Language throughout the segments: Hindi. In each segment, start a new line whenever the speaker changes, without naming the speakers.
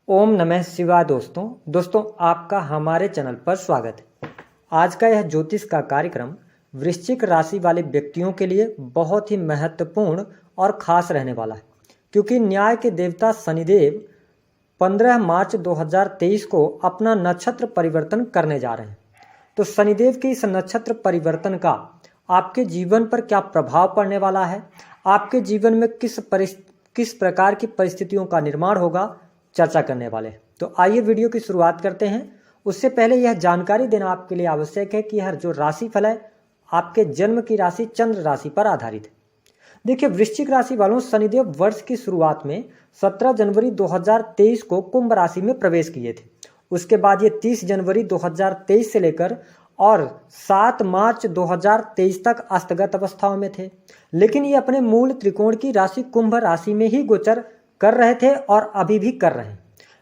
ओम नमः शिवाय। दोस्तों आपका हमारे चैनल पर स्वागत है। आज का यह ज्योतिष का कार्यक्रम वृश्चिक राशि वाले व्यक्तियों के लिए बहुत ही महत्वपूर्ण और खास रहने वाला है, क्योंकि न्याय के देवता शनिदेव 15 मार्च 2023 को अपना नक्षत्र परिवर्तन करने जा रहे हैं। तो शनिदेव के इस नक्षत्र परिवर्तन का आपके जीवन पर क्या प्रभाव पड़ने वाला है, आपके जीवन में किस प्रकार की परिस्थितियों का निर्माण होगा, चर्चा करने वाले हैं। तो आइए वीडियो की शुरुआत करते हैं। उससे पहले यह जानकारी देना आपके लिए आवश्यक है कि यह जो राशिफल है आपके जन्म की राशि चंद्र राशि पर आधारित है। देखिए, वृश्चिक राशि वालों, शनिदेव वर्ष की शुरुआत में 17 जनवरी 2023 को कुंभ राशि में प्रवेश किए थे। उसके बाद ये 30 जनवरी 2023 से लेकर और 7 मार्च 2023 तक अस्तगत अवस्थाओं में थे, लेकिन ये अपने मूल त्रिकोण की राशि कुंभ राशि में ही गोचर कर रहे थे और अभी भी कर रहे हैं।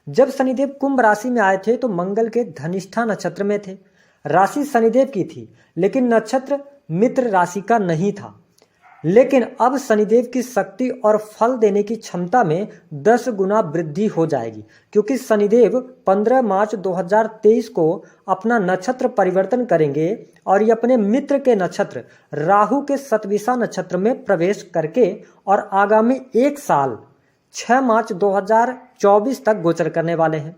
जब शनिदेव कुंभ राशि में आए थे तो मंगल के धनिष्ठा नक्षत्र में थे। राशि शनिदेव की थी, लेकिन नक्षत्र मित्र राशि का नहीं था। लेकिन अब शनिदेव की शक्ति और फल देने की क्षमता में 10 गुना वृद्धि हो जाएगी, क्योंकि शनिदेव 15 मार्च 2023 को अपना नक्षत्र परिवर्तन करेंगे और ये अपने मित्र के नक्षत्र राहु के शतभिषा नक्षत्र में प्रवेश करके और आगामी 1 साल 6 मार्च 2024 तक गोचर करने वाले हैं।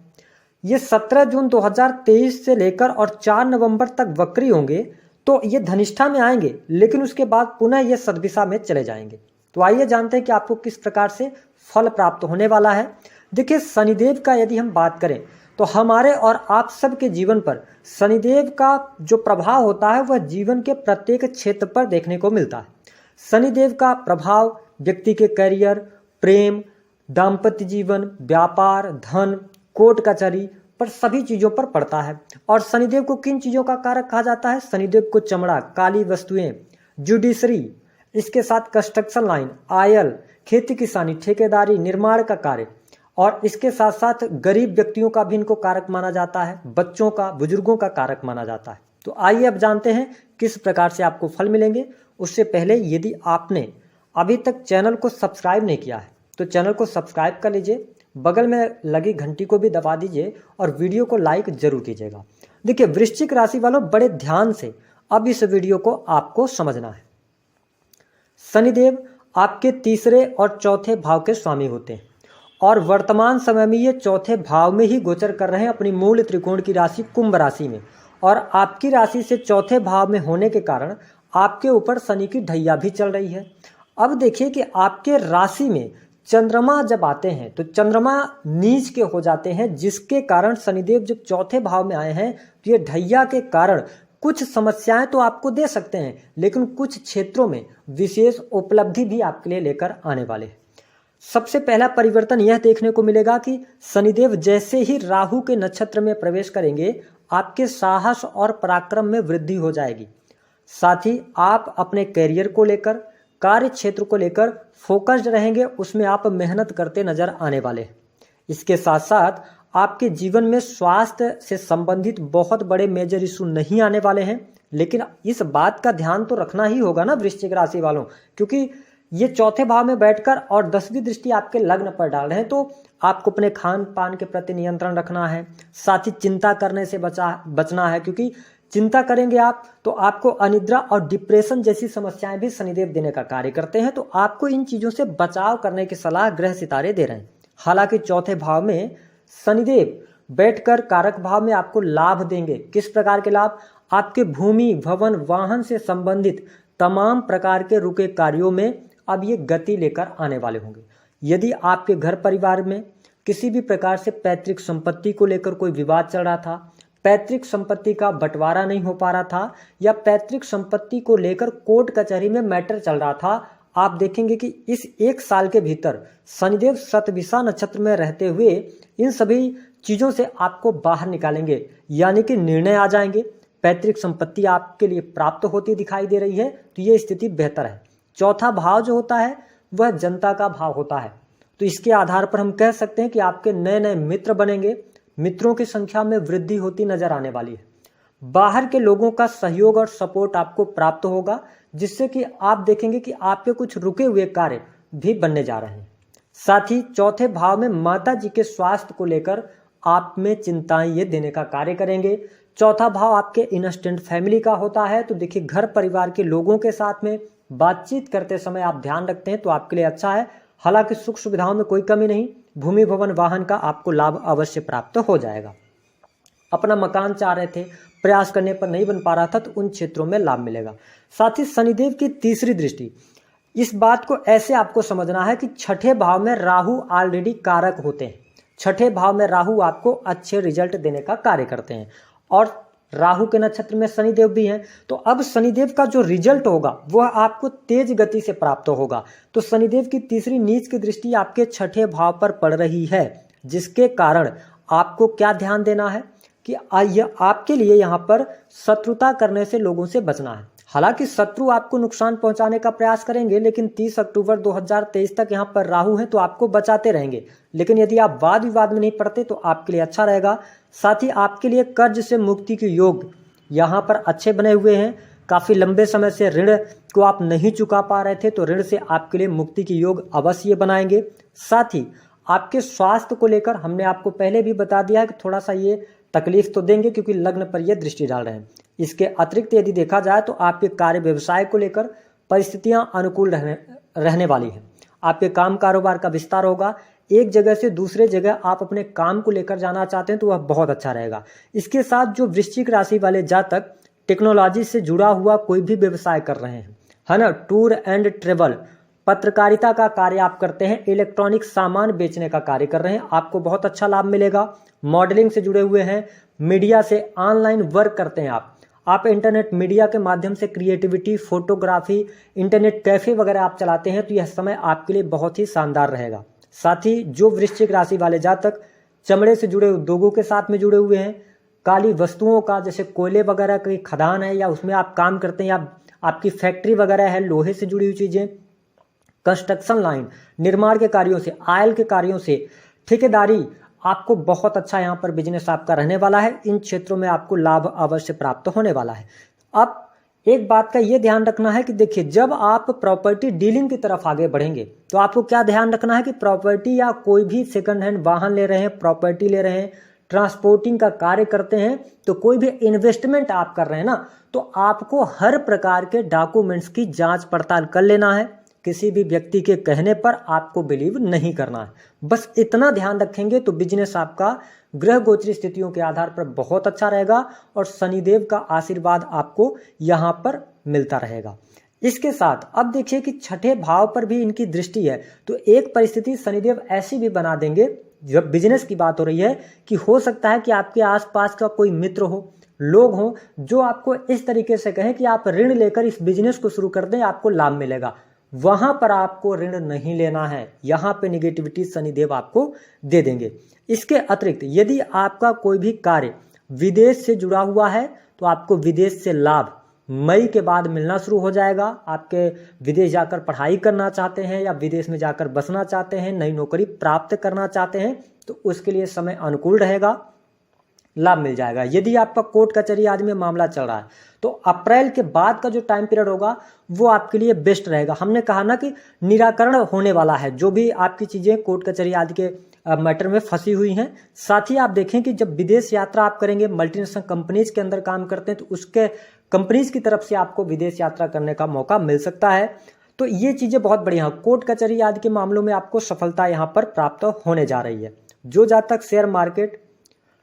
ये 17 जून 2023 से लेकर और 4 नवंबर तक वक्री होंगे, तो ये धनिष्ठा में आएंगे, लेकिन उसके बाद पुनः ये शतभिषा में चले जाएंगे। तो आइए जानते हैं कि आपको किस प्रकार से फल प्राप्त होने वाला है। देखिए, शनिदेव का यदि हम बात करें तो हमारे और आप सबके जीवन पर शनिदेव का जो प्रभाव होता है वह जीवन के प्रत्येक क्षेत्र पर देखने को मिलता है। शनिदेव का प्रभाव व्यक्ति के करियर, प्रेम, दाम्पत्य जीवन, व्यापार, धन, कोर्ट कचहरी पर सभी चीजों पर पड़ता है। और शनिदेव को किन चीजों का कारक कहा जाता है? शनिदेव को चमड़ा, काली वस्तुएं, जुडिशरी, इसके साथ कंस्ट्रक्शन लाइन, आयल, खेती किसानी, ठेकेदारी, निर्माण का कार्य, और इसके साथ साथ गरीब व्यक्तियों का भी इनको कारक माना जाता है, बच्चों का, बुजुर्गों का कारक माना जाता है। तो आइए अब जानते हैं किस प्रकार से आपको फल मिलेंगे। उससे पहले यदि आपने अभी तक चैनल को सब्सक्राइब नहीं किया है तो चैनल को सब्सक्राइब कर लीजिए, बगल में लगी घंटी को भी दबा दीजिए और वीडियो को लाइक जरूर कीजिएगा। देखिए, वृश्चिक राशि वालों, बड़े ध्यान से अब इस वीडियो को आपको समझना है। शनिदेव आपके तीसरे और चौथे भाव के स्वामी होते हैं और वर्तमान समय में ये चौथे भाव में ही गोचर कर रहे हैं अपनी मूल त्रिकोण की राशि कुंभ राशि में। और आपकी राशि से चौथे भाव में होने के कारण आपके ऊपर शनि की ढैया भी चल रही है। अब देखिए कि आपके राशि में चंद्रमा जब आते हैं तो चंद्रमा नीच के हो जाते हैं, जिसके कारण शनिदेव जब चौथे भाव में आए हैं तो ये ढैया के कारण कुछ समस्याएं तो आपको दे सकते हैं, लेकिन कुछ क्षेत्रों में विशेष उपलब्धि भी आपके लिए लेकर आने वाले हैं। सबसे पहला परिवर्तन यह देखने को मिलेगा कि शनिदेव जैसे ही राहु के नक्षत्र में प्रवेश करेंगे, आपके साहस और पराक्रम में वृद्धि हो जाएगी। साथ ही आप अपने कैरियर को लेकर, कार्य क्षेत्र को लेकर फोकस्ड रहेंगे, उसमें आप मेहनत करते नजर आने वाले हैं। इसके साथ साथ आपके जीवन में स्वास्थ्य से संबंधित बहुत बड़े मेजर इशू नहीं आने वाले हैं, लेकिन इस बात का ध्यान तो रखना ही होगा ना वृश्चिक राशि वालों, क्योंकि ये चौथे भाव में बैठकर और 10वीं दृष्टि आपके लग्न पर डाल रहे हैं। तो आपको अपने खान पान के प्रति नियंत्रण रखना है, साथ ही चिंता करने से बचना है, क्योंकि चिंता करेंगे आप तो आपको अनिद्रा और डिप्रेशन जैसी समस्याएं भी शनिदेव देने का कार्य करते हैं। तो आपको इन चीजों से बचाव करने की सलाह ग्रह सितारे दे रहे हैं। हालांकि चौथे भाव में शनिदेव बैठकर कारक भाव में आपको लाभ देंगे। किस प्रकार के लाभ? आपके भूमि, भवन, वाहन से संबंधित तमाम प्रकार के रुके कार्यों में अब ये गति लेकर आने वाले होंगे। यदि आपके घर परिवार में किसी भी प्रकार से पैतृक संपत्ति को लेकर कोई विवाद चल रहा था, पैतृक संपत्ति का बंटवारा नहीं हो पा रहा था, या पैतृक संपत्ति को लेकर कोर्ट कचहरी में मैटर चल रहा था, आप देखेंगे कि इस 1 साल के भीतर शनिदेव शतभिषा नक्षत्र में रहते हुए इन सभी चीजों से आपको बाहर निकालेंगे, यानी कि निर्णय आ जाएंगे। पैतृक संपत्ति आपके लिए प्राप्त होती दिखाई दे रही है, तो ये स्थिति बेहतर है। चौथा भाव जो होता है वह जनता का भाव होता है, तो इसके आधार पर हम कह सकते हैं कि आपके नए नए मित्र बनेंगे, मित्रों की संख्या में वृद्धि होती नजर आने वाली है। बाहर के लोगों का सहयोग और सपोर्ट आपको प्राप्त होगा, जिससे कि आप देखेंगे कि आपके कुछ रुके हुए कार्य भी बनने जा रहे हैं। साथ ही चौथे भाव में माता जी के स्वास्थ्य को लेकर आप में चिंताएं ये देने का कार्य करेंगे। चौथा भाव आपके इंस्टेंट फैमिली का होता है, तो देखिए घर परिवार के लोगों के साथ में बातचीत करते समय आप ध्यान रखते हैं तो आपके लिए अच्छा है। हालांकि सुख सुविधाओं में कोई कमी नहीं, भूमि भवन वाहन का आपको लाभ अवश्य प्राप्त हो जाएगा। अपना मकान चाह रहे थे, प्रयास करने पर नहीं बन पा रहा था, तो उन क्षेत्रों में लाभ मिलेगा। साथ ही शनिदेव की तीसरी दृष्टि, इस बात को ऐसे आपको समझना है कि छठे भाव में राहु ऑलरेडी कारक होते हैं। छठे भाव में राहु आपको अच्छे रिजल्ट देने का कार्य करते हैं और राहु के नक्षत्र में शनिदेव भी हैं, तो अब शनिदेव का जो रिजल्ट होगा वह आपको तेज गति से प्राप्त होगा। तो शनिदेव की तीसरी नीच की दृष्टि आपके छठे भाव पर पड़ रही है, जिसके कारण आपको क्या ध्यान देना है कि आपके लिए यहाँ पर शत्रुता करने से लोगों से बचना है। हालांकि शत्रु आपको नुकसान पहुंचाने का प्रयास करेंगे, लेकिन 30 अक्टूबर 2023 तक यहाँ पर राहु है तो आपको बचाते रहेंगे। लेकिन यदि आप वाद विवाद में नहीं पड़ते तो आपके लिए अच्छा रहेगा। साथ ही आपके लिए कर्ज से मुक्ति के योग यहाँ पर अच्छे बने हुए हैं। काफ़ी लंबे समय से ऋण को आप नहीं चुका पा रहे थे, तो ऋण से आपके लिए मुक्ति के योग अवश्य बनाएंगे। साथ ही आपके स्वास्थ्य को लेकर हमने आपको पहले भी बता दिया है कि थोड़ा सा ये तकलीफ तो देंगे, क्योंकि लग्न पर ये दृष्टि डाल रहे हैं। इसके अतिरिक्त यदि देखा जाए तो आपके कार्य व्यवसाय को लेकर परिस्थितियां अनुकूल रहने वाली हैं। आपके काम कारोबार का विस्तार होगा। एक जगह से दूसरे जगह आप अपने काम को लेकर जाना चाहते हैं तो वह बहुत अच्छा रहेगा। इसके साथ जो वृश्चिक राशि वाले जातक टेक्नोलॉजी से जुड़ा हुआ कोई भी व्यवसाय कर रहे हैं, है ना, टूर एंड ट्रेवल, पत्रकारिता का कार्य आप करते हैं, इलेक्ट्रॉनिक सामान बेचने का कार्य कर रहे हैं, आपको बहुत अच्छा लाभ मिलेगा। मॉडलिंग से जुड़े हुए हैं, मीडिया से ऑनलाइन वर्क करते हैं आप इंटरनेट मीडिया के माध्यम से क्रिएटिविटी, फोटोग्राफी, इंटरनेट कैफे वगैरह आप चलाते हैं, तो यह समय आपके लिए बहुत ही शानदार रहेगा। साथ ही जो वृश्चिक राशि वाले जातक चमड़े से जुड़े उद्योगों के साथ में जुड़े हुए हैं, काली वस्तुओं का जैसे कोयले वगैरह की खदान है या उसमें आप काम करते हैं, या आपकी फैक्ट्री वगैरह है, लोहे से जुड़ी हुई चीज़ें, कंस्ट्रक्शन लाइन, निर्माण के कार्यों से, आयल के कार्यों से, ठेकेदारी, आपको बहुत अच्छा यहाँ पर बिजनेस आपका रहने वाला है। इन क्षेत्रों में आपको लाभ अवश्य प्राप्त होने वाला है। अब एक बात का ये ध्यान रखना है कि देखिए, जब आप प्रॉपर्टी डीलिंग की तरफ आगे बढ़ेंगे तो आपको क्या ध्यान रखना है कि प्रॉपर्टी या कोई भी सेकंड हैंड वाहन ले रहे हैं, प्रॉपर्टी ले रहे हैं, ट्रांसपोर्टिंग का कार्य करते हैं, तो कोई भी इन्वेस्टमेंट आप कर रहे हैं ना, तो आपको हर प्रकार के डॉक्यूमेंट्स की जांच पड़ताल कर लेना है। किसी भी व्यक्ति के कहने पर आपको बिलीव नहीं करना है। बस इतना ध्यान रखेंगे तो बिजनेस आपका ग्रह गोचरी स्थितियों के आधार पर बहुत अच्छा रहेगा और शनिदेव का आशीर्वाद आपको यहाँ पर मिलता रहेगा। इसके साथ अब देखिए कि छठे भाव पर भी इनकी दृष्टि है, तो एक परिस्थिति शनिदेव ऐसी भी बना देंगे, जब बिजनेस की बात हो रही है, कि हो सकता है कि आपके आसपास का कोई मित्र हो, लोग हों, जो आपको इस तरीके से कहें कि आप ऋण लेकर इस बिजनेस को शुरू कर दें, आपको लाभ मिलेगा। वहां पर आपको ऋण नहीं लेना है, यहां पे निगेटिविटी शनिदेव आपको दे देंगे। इसके अतिरिक्त यदि आपका कोई भी कार्य विदेश से जुड़ा हुआ है तो आपको विदेश से लाभ मई के बाद मिलना शुरू हो जाएगा। आपके विदेश जाकर पढ़ाई करना चाहते हैं या विदेश में जाकर बसना चाहते हैं, नई नौकरी प्राप्त करना चाहते हैं, तो उसके लिए समय अनुकूल रहेगा, लाभ मिल जाएगा। यदि आपका कोर्ट कचहरी आदि में मामला चल रहा है तो अप्रैल के बाद का जो टाइम पीरियड होगा वो आपके लिए बेस्ट रहेगा। हमने कहा ना कि निराकरण होने वाला है, जो भी आपकी चीज़ें कोर्ट कचहरी आदि के मैटर में फंसी हुई हैं। साथ ही आप देखें कि जब विदेश यात्रा आप करेंगे, मल्टीनेशनल कंपनीज के अंदर काम करते हैं, तो उसके कंपनीज की तरफ से आपको विदेश यात्रा करने का मौका मिल सकता है। तो ये चीज़ें बहुत बढ़िया हैं। कोर्ट कचहरी आदि के मामलों में आपको सफलता यहाँ पर प्राप्त होने जा रही है। जो जातक शेयर मार्केट,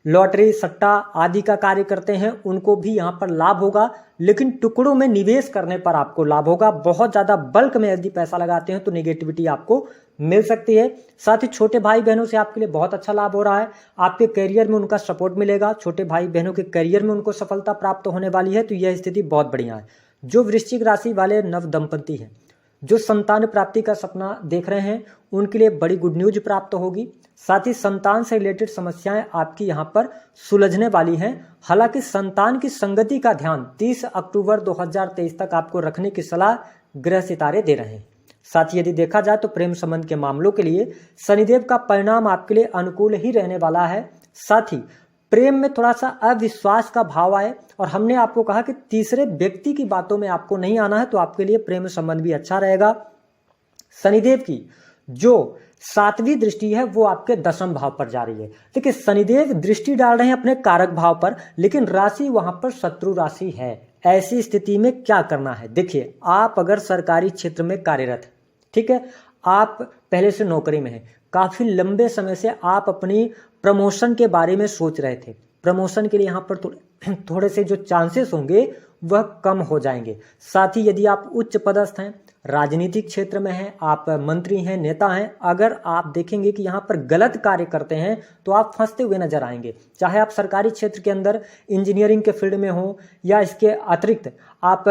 लॉटरी, सट्टा आदि का कार्य करते हैं उनको भी यहाँ पर लाभ होगा, लेकिन टुकड़ों में निवेश करने पर आपको लाभ होगा। बहुत ज़्यादा बल्क में यदि पैसा लगाते हैं तो नेगेटिविटी आपको मिल सकती है। साथ ही छोटे भाई बहनों से आपके लिए बहुत अच्छा लाभ हो रहा है। आपके करियर में उनका सपोर्ट मिलेगा, छोटे भाई बहनों के करियर में उनको सफलता प्राप्त होने वाली है, तो यह स्थिति बहुत बढ़िया है। जो वृश्चिक राशि वाले नव दंपति हैं, जो संतान प्राप्ति का सपना देख रहे हैं, उनके लिए बड़ी गुड न्यूज प्राप्त होगी। साथ ही संतान से रिलेटेड समस्याएं आपकी यहाँ पर सुलझने वाली हैं। हालांकि संतान की संगति का ध्यान 30 अक्टूबर 2023 तक आपको रखने की सलाह ग्रह सितारे दे रहे हैं। साथ ही यदि देखा जाए तो प्रेम संबंध के मामलों के लिए शनिदेव का परिणाम आपके लिए अनुकूल ही रहने वाला है। साथ ही प्रेम में थोड़ा सा अविश्वास का भाव आए, और हमने आपको कहा कि तीसरे व्यक्ति की बातों में आपको नहीं आना है, तो आपके लिए प्रेम संबंध भी अच्छा रहेगा। शनिदेव की जो सातवीं दृष्टि है वो आपके दशम भाव पर जा रही है। देखिए शनिदेव दृष्टि डाल रहे हैं अपने कारक भाव पर, लेकिन राशि वहां पर शत्रु राशि है। ऐसी स्थिति में क्या करना है, देखिए आप अगर सरकारी क्षेत्र में कार्यरत है, ठीक है, आप पहले से नौकरी में हैं, काफी लंबे समय से आप अपनी प्रमोशन के बारे में सोच रहे थे, प्रमोशन के लिए यहाँ पर थोड़े से जो चांसेस होंगे वह कम हो जाएंगे। साथ ही यदि आप उच्च पदस्थ हैं, राजनीतिक क्षेत्र में हैं, आप मंत्री हैं, नेता हैं, अगर आप देखेंगे कि यहाँ पर गलत कार्य करते हैं तो आप फंसते हुए नजर आएंगे। चाहे आप सरकारी क्षेत्र के अंदर इंजीनियरिंग के फील्ड में हो या इसके अतिरिक्त आप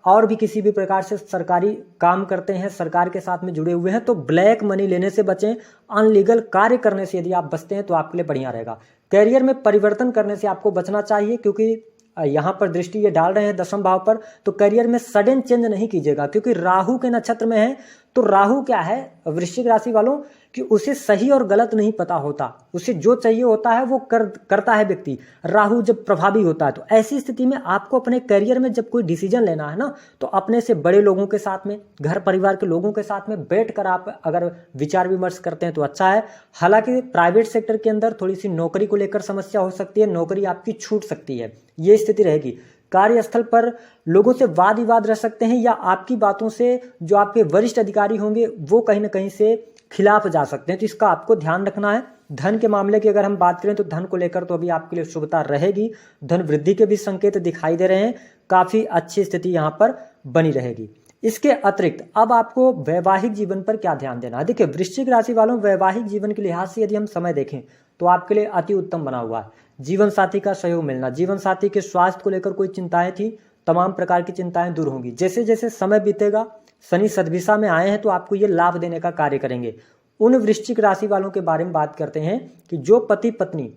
और भी किसी भी प्रकार से सरकारी काम करते हैं, सरकार के साथ में जुड़े हुए हैं, तो ब्लैक मनी लेने से बचें, अनलीगल कार्य करने से यदि आप बचते हैं तो आपके लिए बढ़िया रहेगा। कैरियर में परिवर्तन करने से आपको बचना चाहिए, क्योंकि यहाँ पर दृष्टि ये डाल रहे हैं दशम भाव पर, तो करियर में सडन चेंज नहीं कीजिएगा, क्योंकि राहु के नक्षत्र में है। तो राहु क्या है वृश्चिक राशि वालों कि उसे सही और गलत नहीं पता होता, उसे जो चाहिए होता है वो करता है व्यक्ति। राहु जब प्रभावी होता है तो ऐसी स्थिति में आपको अपने करियर में जब कोई डिसीजन लेना है ना, तो अपने से बड़े लोगों के साथ में, घर परिवार के लोगों के साथ में बैठकर आप अगर विचार विमर्श करते हैं तो अच्छा है। हालांकि प्राइवेट सेक्टर के अंदर थोड़ी सी नौकरी को लेकर समस्या हो सकती है, नौकरी आपकी छूट सकती है, ये स्थिति रहेगी। कार्यस्थल पर लोगों से वाद विवाद रह सकते हैं, या आपकी बातों से जो आपके वरिष्ठ अधिकारी होंगे वो कहीं ना कहीं से खिलाफ जा सकते हैं, तो इसका आपको ध्यान रखना है। धन के मामले की अगर हम बात करें तो धन को लेकर तो अभी आपके लिए शुभता रहेगी, धन वृद्धि के भी संकेत दिखाई दे रहे हैं, काफी अच्छी स्थिति यहाँ पर बनी रहेगी। इसके अतिरिक्त अब आपको वैवाहिक जीवन पर क्या ध्यान देना है। देखिए वृश्चिक राशि वालों, वैवाहिक जीवन के लिहाज से यदि हम समय देखें तो आपके लिए अति उत्तम बना हुआ है। जीवन साथी का सहयोग मिलना, जीवन साथी के स्वास्थ्य को लेकर कोई चिंताएं थी, तमाम प्रकार की चिंताएं दूर होंगी। जैसे जैसे समय बीतेगा, शनि सद्दिशा में आए हैं तो आपको ये लाभ देने का कार्य करेंगे। उन वृश्चिक राशि वालों के बारे में बात करते हैं कि जो पति पत्नी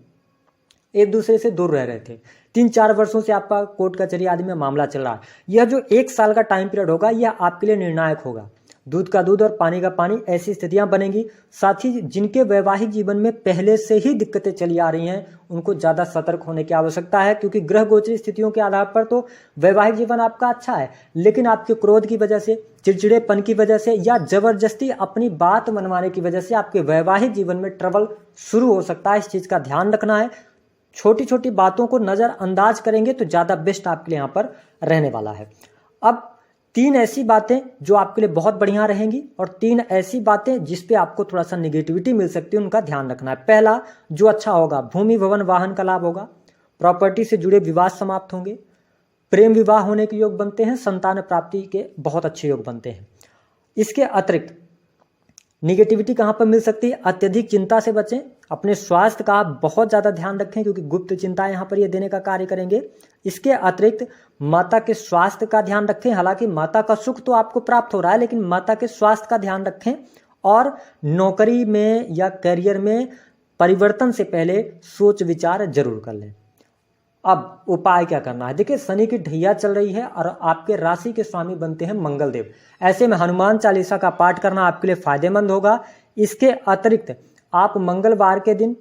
एक दूसरे से दूर रह रहे थे, 3-4 वर्षों से आपका कोर्ट कचहरी आदि में मामला चल रहा है, यह जो 1 साल का टाइम पीरियड होगा यह आपके लिए निर्णायक होगा। दूध का दूध और पानी का पानी, ऐसी स्थितियां बनेंगी। साथ ही जिनके वैवाहिक जीवन में पहले से ही दिक्कतें चली आ रही हैं उनको ज्यादा सतर्क होने की आवश्यकता है, क्योंकि ग्रह गोचरी स्थितियों के आधार पर तो वैवाहिक जीवन आपका अच्छा है, लेकिन आपके क्रोध की वजह से, चिड़चिड़ेपन की वजह से या जबरदस्ती अपनी बात मनवाने की वजह से आपके वैवाहिक जीवन में ट्रबल शुरू हो सकता है। इस चीज का ध्यान रखना है। छोटी छोटी बातों को नजरअंदाज करेंगे तो ज्यादा बेस्ट आपके लिए यहाँ पर रहने वाला है। अब 3 ऐसी बातें जो आपके लिए बहुत बढ़िया रहेंगी और 3 ऐसी बातें जिस पे आपको थोड़ा सा निगेटिविटी मिल सकती है, उनका ध्यान रखना है। पहला जो अच्छा होगा, भूमि भवन वाहन का लाभ होगा, प्रॉपर्टी से जुड़े विवाद समाप्त होंगे, प्रेम विवाह होने के योग बनते हैं, संतान प्राप्ति के बहुत अच्छे योग बनते हैं। इसके अतिरिक्त निगेटिविटी कहाँ पर मिल सकती है, अत्यधिक चिंता से बचें, अपने स्वास्थ्य का आप बहुत ज़्यादा ध्यान रखें, क्योंकि गुप्त चिंता यहाँ पर ये देने का कार्य करेंगे। इसके अतिरिक्त माता के स्वास्थ्य का ध्यान रखें। हालांकि माता का सुख तो आपको प्राप्त हो रहा है, लेकिन माता के स्वास्थ्य का ध्यान रखें। और नौकरी में या करियर में परिवर्तन से पहले सोच विचार जरूर कर लें। अब उपाय क्या करना है, देखिए शनि की ढैया चल रही है और आपके राशि के स्वामी बनते हैं मंगल देव। ऐसे में हनुमान चालीसा का पाठ करना आपके लिए फायदेमंद होगा। इसके अतिरिक्त आप मंगलवार के दिन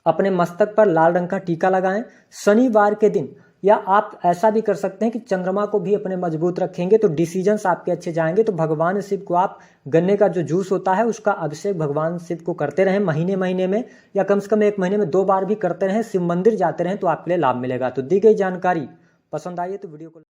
अपने मस्तक पर लाल रंग का टीका लगाएं। शनिवार के दिन या आप ऐसा भी कर सकते हैं कि चंद्रमा को भी अपने मजबूत रखेंगे तो डिसीजंस आपके अच्छे जाएंगे। तो भगवान शिव को आप गन्ने का जो जूस होता है उसका अभिषेक भगवान शिव को करते रहें, महीने महीने में या कम से कम 1 महीने में 2 बार भी करते रहें, शिव मंदिर जाते रहें तो आपके लिए लाभ मिलेगा। तो दी गई जानकारी पसंद आई है तो वीडियो को